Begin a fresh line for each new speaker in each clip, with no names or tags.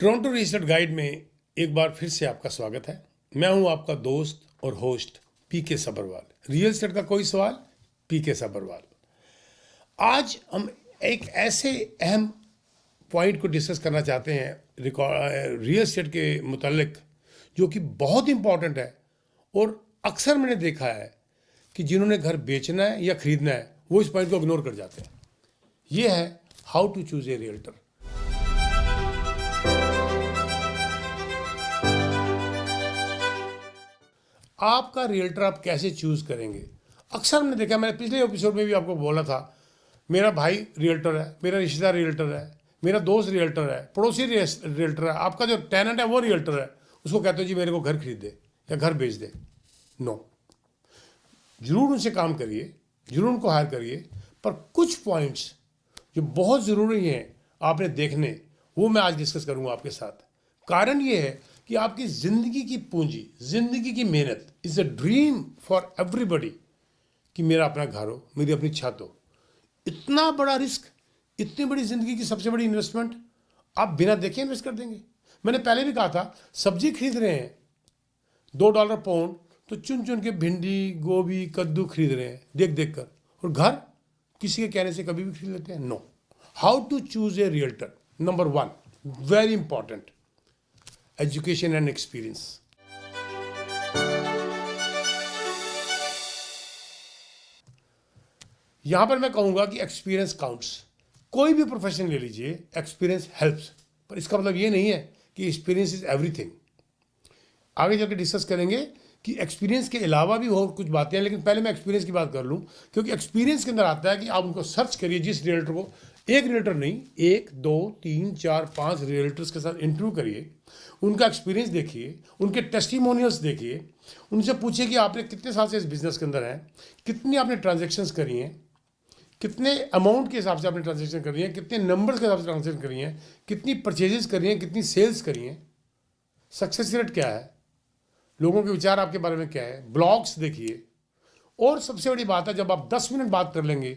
Toronto real estate guide में एक बार फिर से आपका स्वागत है। मैं हूं आपका दोस्त और होस्ट पीके सब्रवाल। रियल एस्टेट का कोई सवाल, पीके सब्रवाल। आज हम एक ऐसे अहम पॉइंट को डिस्कस करना चाहते हैं रियल एस्टेट के मुतालिक, जो कि बहुत इंपॉर्टेंट है। और अक्सर मैंने देखा है कि जिन्होंने घर बेचना है या खरीदना है वो इस पॉइंट को इग्नोर कर जाते हैं। ये है how to choose a realtor. आपका रियल्टर आप कैसे चूज करेंगे? अक्सर हमने देखा, मैंने पिछले एपिसोड में भी आपको बोला था, मेरा भाई रियल्टर है, मेरा रिश्तेदार रियल्टर है, मेरा दोस्त रियल्टर है, पड़ोसी रियल्टर है, आपका जो टेनेंट है वो रियल्टर है। उसको कहते हो जी मेरे को घर खरीद दे या घर बेच दे। नो, जरूर उनसे काम करिए, जरूर उनको हायर करिए, पर कुछ पॉइंट्स जो बहुत ज़रूरी हैं आपने देखने, वो मैं आज डिस्कस करूंगा आपके साथ। कारण ये है कि आपकी ज़िंदगी की पूंजी, ज़िंदगी की मेहनत is a dream for everybody कि मेरा अपना घर हो, मेरी अपनी छत हो। इतना बड़ा रिस्क, इतनी बड़ी ज़िंदगी की सबसे बड़ी इन्वेस्टमेंट आप बिना देखे इन्वेस्ट कर देंगे। मैंने पहले भी कहा था, सब्जी खरीद रहे हैं $2 पाउंड, तो चुन चुन के भिंडी, गोभी, कद्दू खरीद रहे हैं देख देख कर, और घर किसी के कहने से कभी भी खरीद लेते हैं। No, how to choose a realtor. Number 1, very important, education and experience. यहां पर मैं कहूंगा कि एक्सपीरियंस काउंट्स। कोई भी प्रोफेशन ले लीजिए, एक्सपीरियंस हेल्प्स, पर इसका मतलब ये नहीं है कि एक्सपीरियंस इज एवरीथिंग। आगे जाकर डिस्कस करेंगे कि एक्सपीरियंस के अलावा भी और कुछ बातें हैं, लेकिन पहले मैं एक्सपीरियंस की बात कर लूं, क्योंकि एक्सपीरियंस के अंदर आता है कि आप उनको सर्च करिए, जिस रियल्टर को, एक रियल्टर नहीं, 1 2 3 4 5 रियल्टर्स के साथ इंटरव्यू करिए, उनका एक्सपीरियंस देखिए, उनके टेस्टिमोनियल्स देखिए, उनसे पूछिए कि आपने कितने साल से इस बिजनेस के अंदर हैं, कितनी आपने ट्रांजेक्शन्स करी हैं, कितने अमाउंट के हिसाब से आपने ट्रांजेक्शन करी है, कितने नंबर्स के हिसाब से ट्रांजेक्शन करी हैं, कितनी परचेजेस करी हैं, कितनी सेल्स करी हैं, सक्सेस रेट क्या है, लोगों के विचार आपके बारे में क्या है, ब्लॉग्स देखिए। और सबसे बड़ी बात है, जब आप 10 मिनट बात कर लेंगे,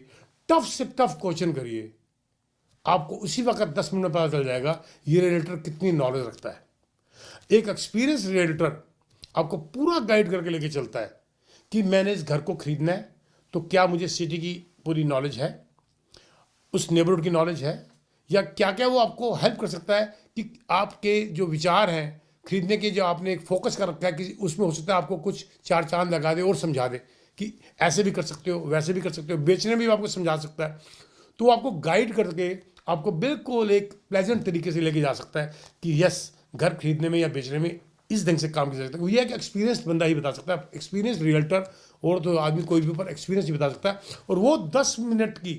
टफ से टफ क्वेश्चन करिए, आपको उसी वक्त 10 मिनट में पता चल जाएगा ये रियल्टर कितनी नॉलेज रखता है। एक एक्सपीरियंस रियल्टर आपको पूरा गाइड करके लेके चलता है कि मैंने इस घर को खरीदना है, तो क्या मुझे सिटी की पूरी नॉलेज है, उस नेबरहुड की नॉलेज है, या क्या क्या वो आपको हेल्प कर सकता है कि आपके जो विचार हैं खरीदने के, जो आपने एक फोकस कर रखा है कि उसमें हो सकता है आपको कुछ चार चांद लगा दे और समझा दे कि ऐसे भी कर सकते हो, वैसे भी कर सकते हो, बेचने में भी आपको समझा सकता है। तो वो आपको गाइड करके आपको बिल्कुल एक प्लेजेंट तरीके से लेके जा सकता है कि यस, घर खरीदने में या बेचने में इस ढंग से काम किया जा सकता है। वो ये है कि एक्सपीरियंस बंदा ही बता सकता है, एक्सपीरियंस रियल्टर, और तो आदमी कोई भी ऊपर एक्सपीरियंस ही बता सकता है। और वो 10 मिनट की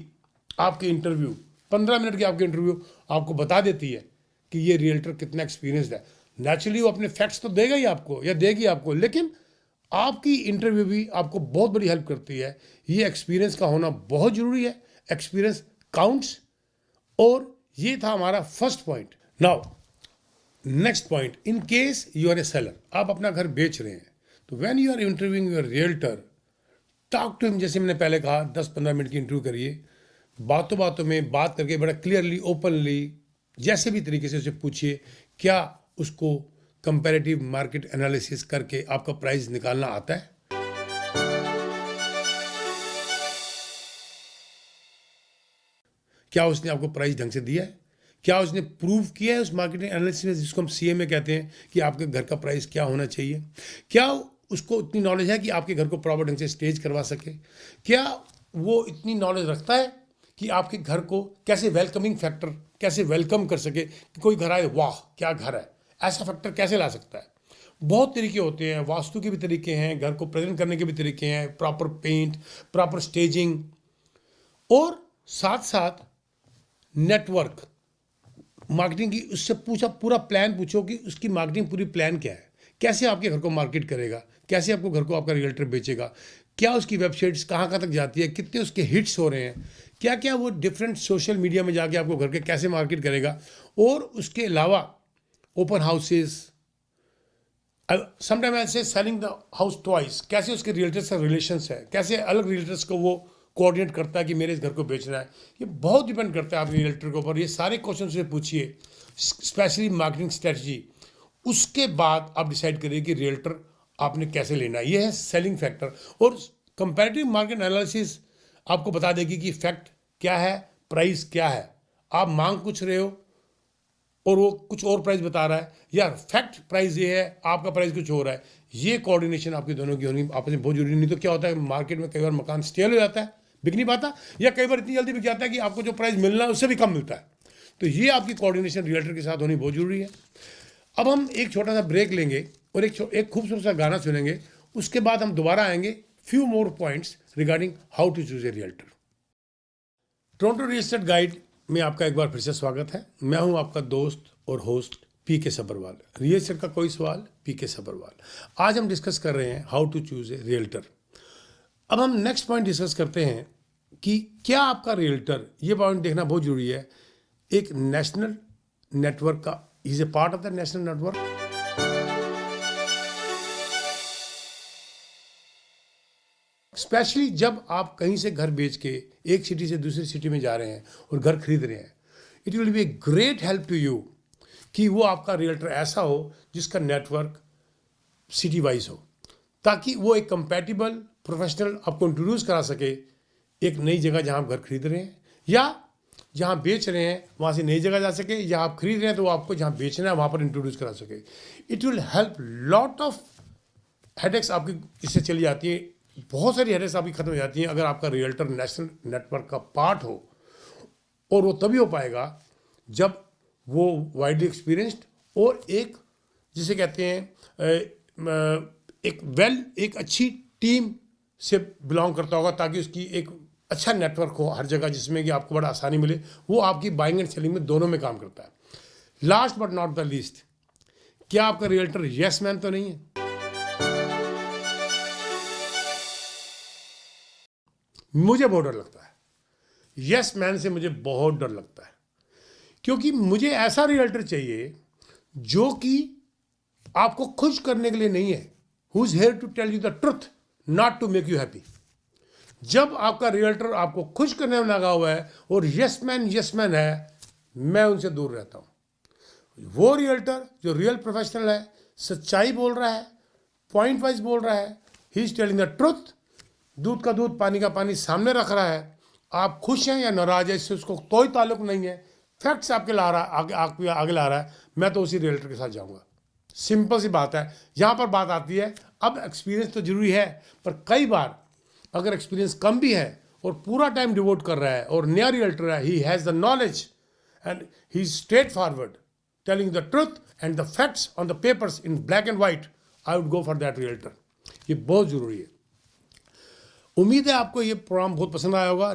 आपके इंटरव्यू, 15 मिनट की आपकी इंटरव्यू आपको बता देती है कि ये रियल्टर कितना एक्सपीरियंसड है। नेचुरली वो अपने फैक्ट्स तो देगा ही आपको या देगी आपको, लेकिन आपकी इंटरव्यू भी आपको बहुत बड़ी हेल्प करती है। ये एक्सपीरियंस का होना बहुत ज़रूरी है, एक्सपीरियंस काउंट्स। और ये था हमारा first point. Now next point, in case you are a seller, आप अपना घर बेच रहे हैं, तो when you are interviewing your realtor, talk to him. जैसे मैंने पहले कहा, 10-15 मिनट की इंटरव्यू करिए, बातों बातों में बात करके बड़ा क्लियरली, ओपनली, जैसे भी तरीके से उसे पूछिए, क्या उसको कंपैरेटिव मार्केट एनालिसिस करके आपका प्राइस निकालना आता है। क्या उसने आपको प्राइस ढंग से दिया है? क्या उसने प्रूव किया है उस मार्केटिंग एनालिसिस में, जिसको हम सीएमए कहते हैं, कि आपके घर का प्राइस क्या होना चाहिए? क्या उसको इतनी नॉलेज है कि आपके घर को प्रॉपर ढंग से स्टेज करवा सके? क्या वो इतनी नॉलेज रखता है कि आपके घर को कैसे वेलकमिंग फैक्टर, कैसे वेलकम कर सके कि कोई घर आए, वाह क्या घर है, ऐसा फैक्टर कैसे ला सकता है? बहुत तरीके होते हैं, वास्तु के भी तरीके हैं, घर को प्रेजेंट करने के भी तरीके हैं, प्रॉपर पेंट, प्रॉपर स्टेजिंग, और साथ साथ नेटवर्क मार्केटिंग की। उससे पूछा, पूरा प्लान पूछो कि उसकी मार्केटिंग पूरी प्लान क्या है, कैसे आपके घर को मार्केट करेगा, कैसे आपको घर को आपका रियल्टर बेचेगा, क्या उसकी वेबसाइट्स कहाँ कहाँ तक जाती है, कितने उसके हिट्स हो रहे हैं, क्या क्या वो डिफरेंट सोशल मीडिया में जाके आपको घर के कैसे मार्केट करेगा। और उसके अलावा ओपन हाउसेस, समटाइम ऐसे सेलिंग द हाउस ट्वाइस, कैसे उसके रियल्टर्स का रिलेशंस है, कैसे अलग रियल्टर्स को वो कोऑर्डिनेट करता है कि मेरे इस घर को बेचना है? ये बहुत डिपेंड करता है आप रियल्टर के ऊपर। ये सारे क्वेश्चन से पूछिए, स्पेशली मार्केटिंग स्ट्रेटजी। उसके बाद आप डिसाइड करिए कि रियल्टर आपने कैसे लेना है। ये है सेलिंग फैक्टर। और कंपैरेटिव मार्केट एनालिसिस आपको बता देगी कि फैक्ट क्या है, प्राइस क्या है। आप मांग कुछ रहे हो और वो कुछ और प्राइस बता रहा है, या फैक्ट प्राइस ये है, आपका प्राइस कुछ और है। ये कोऑर्डिनेशन आपकी दोनों की होनी आपस में बहुत जरूरी। नहीं तो क्या होता है, मार्केट में कई बार मकान स्टेल हो जाता है, बिक नहीं पाता, या कई बार इतनी जल्दी बिक जाता है कि आपको जो प्राइस मिलना है उससे भी कम मिलता है। तो ये आपकी कोऑर्डिनेशन रियल्टर के साथ होनी बहुत जरूरी है। अब हम एक छोटा सा ब्रेक लेंगे और एक खूबसूरत सा गाना सुनेंगे। उसके बाद हम दोबारा आएंगे, few more points regarding how to choose a realtor. Toronto real estate guide में आपका एक बार फिर से स्वागत है। मैं हूं आपका दोस्त और होस्ट पीके सब्बरवाल। रियल एस्टेट का कोई सवाल, पीके सब्बरवाल। आज हम डिस्कस कर रहे हैं how to choose a realtor. अब हम नेक्स्ट पॉइंट डिस्कस करते हैं कि क्या आपका रियल्टर, ये पॉइंट देखना बहुत जरूरी है, एक नेशनल नेटवर्क का, is a part of the national network. Specially जब आप कहीं से घर बेच के एक सिटी से दूसरी सिटी में जा रहे हैं और घर खरीद रहे हैं, it will be a great help to you कि वो आपका रियल्टर ऐसा हो जिसका नेटवर्क सिटी वाइज हो, ताकि वो एक कंपैटिबल प्रोफेशनल आपको इंट्रोड्यूस करा सके एक नई जगह जहां आप घर खरीद रहे हैं, या जहां बेच रहे हैं वहां से नई जगह जा सके, या आप खरीद रहे हैं तो वो आपको जहां बेचना है वहां पर इंट्रोड्यूस करा सके। It will help lot of headaches आपकी इससे चली जाती है, बहुत सारी हेडेक्स आपकी खत्म हो जाती हैं अगर आपका रियल्टर नेशनल नेटवर्क का पार्ट हो। और वो तभी हो पाएगा जब वो वाइडली एक्सपीरियंस्ड और एक जिसे कहते हैं एक अच्छी टीम से बिलोंग करता होगा, ताकि उसकी एक अच्छा नेटवर्क हो हर जगह, जिसमें कि आपको बड़ा आसानी मिले। वो आपकी बाइंग एंड सेलिंग में दोनों में काम करता है। Last but not the least, क्या आपका रियल्टर यस मैन तो नहीं है? मुझे बहुत डर लगता है, यस मैन से मुझे बहुत डर लगता है, क्योंकि मुझे ऐसा रियल्टर चाहिए जो कि आपको खुश करने के लिए नहीं है, who is here to tell you the truth, not to make you happy. जब आपका रियल्टर आपको खुश करने में लगा हुआ है और यस मैन है, मैं उनसे दूर रहता हूं। वो रियल्टर जो रियल प्रोफेशनल है, सच्चाई बोल रहा है, पॉइंट वाइज बोल रहा है, he is telling the truth, दूध का दूध पानी का पानी सामने रख रहा है। आप खुश हैं या नाराज है, इससे उसको कोई ताल्लुक नहीं है, फैक्ट्स आपके ला रहा है, आगे ला रहा है, मैं तो उसी रियल्टर के साथ जाऊंगा। सिंपल सी बात है। यहां पर बात आती है, अब एक्सपीरियंस तो जरूरी है, पर कई बार अगर एक्सपीरियंस कम भी है और पूरा टाइम डिवोट कर रहा है और नया रियल्टर है, he has the knowledge and he is straight forward telling the truth and the facts on the papers in black and white, I would go for that realtor. ये बहुत जरूरी है। उम्मीद है आपको ये प्रोग्राम बहुत पसंद आया होगा।